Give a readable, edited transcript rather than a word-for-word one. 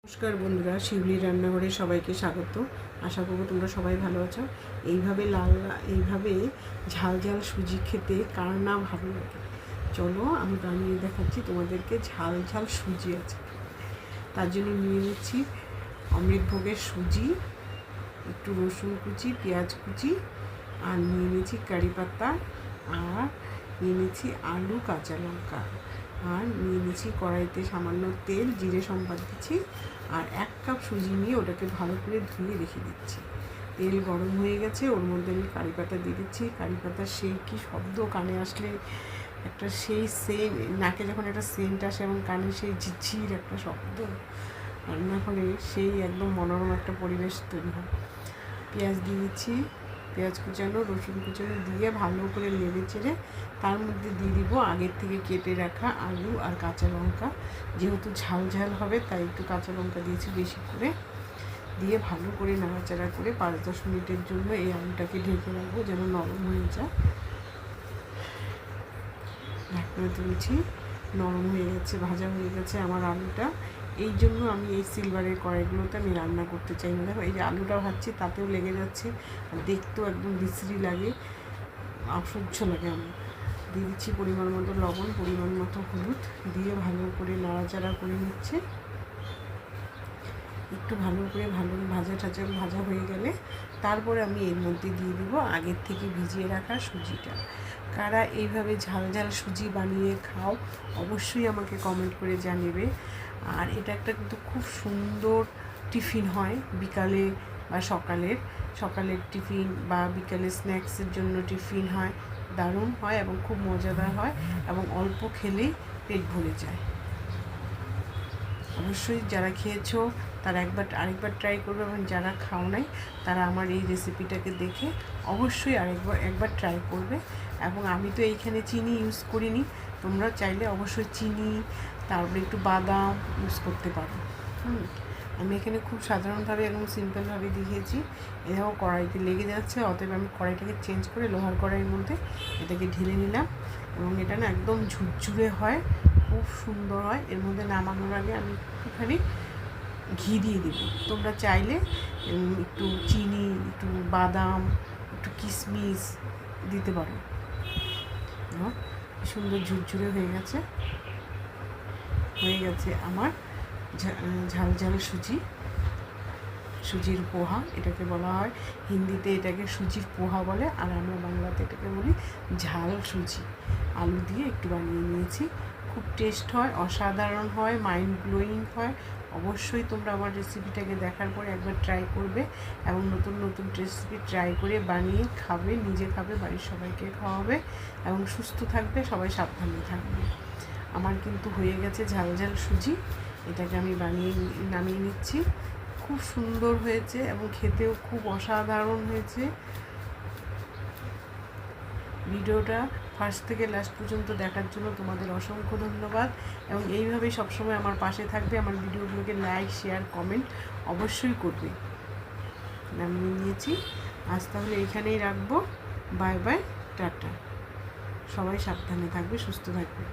নমস্কার বন্ধুরা, শিউলি রান্নাঘরে সবাইকে স্বাগত। আশা করব তোমরা সবাই ভালো আছো। এইভাবে ঝাল ঝাল সুজি খেতে কার না ভালো লাগে। চলো আমি বানিয়ে দেখাচ্ছি তোমাদেরকে। ঝাল ঝাল সুজি আছে, তার জন্য নিয়ে নিচ্ছি অমৃতভোগের সুজি, একটু রসুন কুচি, পেঁয়াজ কুচি, আর নিয়ে নিচ্ছি কারি পাতা, আর নিয়ে নিচ্ছি আলু, কাঁচা লঙ্কা, আর নিয়ে নিচ্ছি কড়াইতে সামান্য তেল, জিরে সম্বাদ দিচ্ছি, আর 1 কাপ সুজি নিয়ে ওটাকে ভালো করে ধুয়ে রেখে দিচ্ছি। তেল গরম হয়ে গেছে, ওর মধ্যে আমি কারি পাতা দিয়ে দিচ্ছি। কারি পাতার সেই কী শব্দ, কানে আসলে একটা সেই নাকে যখন একটা সেন্ট আসে এবং কানে সেই ঝিরঝির একটা শব্দ, রান্নাঘরে সেই একদম মনোরম একটা পরিবেশ তৈরি হয়। পেঁয়াজ দিয়ে দিচ্ছি, পেঁয়াজ কুচানো, রসুন কুচানো দিয়ে ভালো করে নেড়ে চেড়ে তার মধ্যে দিয়ে দিব আগের থেকে কেটে রাখা আলু আর কাঁচা লঙ্কা। যেহেতু ঝাল ঝাল হবে তাই একটু কাঁচা লঙ্কা দিয়েছি বেশি করে, দিয়ে ভালো করে নাড়াচাড়া করে 5-10 মিনিটের জন্য এই আলুটাকে ঢেকে রাখবো যেন নরম হয়ে যায়। ঢাকনা তুলছি, নরম হয়ে গেছে, ভাজা হয়ে গেছে আমার আলুটা। এই জন্য আমি এই সিলভারের কড়াইগুলোতে আমি রান্না করতে চাই না। দেখো এই যে আলুটা ভাজছি তাতেও লেগে যাচ্ছে, আর দেখতেও একদম বিশ্রী লাগে, অসহ্য লাগে আমার। দিয়ে দিচ্ছি পরিমাণ মতো লবণ, পরিমাণ মতো হলুদ, দিয়ে ভালো করে নাড়াচাড়া করে নিচ্ছে। একটু ভালো করে ভাজা হয়ে গেলে তারপরে আমি এর মধ্যে দিয়ে দিব আগের থেকে ভিজিয়ে রাখা সুজিটা। কারা এইভাবে ঝাল ঝাল সুজি বানিয়ে খাও অবশ্যই আমাকে কমেন্ট করে জানাবে। আর এটা একটা কিন্তু খুব সুন্দর টিফিন হয় বিকালে বা সকালের টিফিন বা বিকালে স্ন্যাক্সের জন্য টিফিন হয়, দারুণ হয় এবং খুব মজাদার হয় এবং অল্প খেলেই পেট ভরে যায়। অবশ্যই যারা খেয়েছো তারা আরেকবার ট্রাই করবে, এবং যারা খাও নাই তারা আমার এই রেসিপিটাকে দেখে অবশ্যই একবার ট্রাই করবে। এবং আমি তো এইখানে চিনি ইউজ করিনি, তোমরা চাইলে অবশ্যই চিনি, তারপরে একটু বাদাম ইউজ করতে পারো। আমি এখানে খুব সাধারণভাবে এবং সিম্পলভাবে দেখিয়েছি। এটাও কড়াইতে লেগে যাচ্ছে, অতএব আমি কড়াইটাকে চেঞ্জ করে লোহার কড়াইয়ের মধ্যে এটাকে ঢেলে নিলাম। এবং এটা না একদম ঝুরঝুরে হয়, খুব সুন্দর হয়। এর মধ্যে নামানোর আগে আমি একটুখানি ঘি দিয়ে দিব। তোমরা চাইলে একটু চিনি, একটু বাদাম, একটু কিশমিশ দিতে পারো। সুন্দর ঝুরঝুরে হয়ে গেছে আমার ঝাল ঝাল সুজির পোহা এটাকে বলা হয়। হিন্দিতে এটাকে সুজির পোহা বলে, আর আমরা বাংলাতে এটাকে বলি ঝাল সুজি। আলু দিয়ে একটু বানিয়ে নিয়েছি, খুব টেস্ট হয়, অসাধারণ হয়, মাইন্ড ব্লোয়িং হয়। অবশ্যই তোমরা আমার রেসিপিটাকে দেখার পরে একবার ট্রাই করবে এবং নতুন নতুন রেসিপি ট্রাই করে বানিয়ে খাবে, নিজে খাবে, বাড়ির সবাইকে খাওয়াবে এবং সুস্থ থাকবে, সবাই সাবধানে থাকবে। আমার কিন্তু হয়ে গেছে ঝাল ঝাল সুজি, এটাকে আমি নামিয়ে নিচ্ছি। খুব সুন্দর হয়েছে এবং খেতেও খুব অসাধারণ হয়েছে। ভিডিওটা ফার্স্ট থেকে লাস্ট পর্যন্ত দেখার জন্য তোমাদের অসংখ্য ধন্যবাদ, এবং এইভাবেই সবসময় আমার পাশে থাকবে। আমার ভিডিওগুলোকে লাইক, শেয়ার, কমেন্ট অবশ্যই করবে। নামিয়ে নিয়েছি, আজ তাহলে এইখানেই রাখবো। Bye bye, tata. সবাই সাবধানে থাকবে, সুস্থ থাকবে।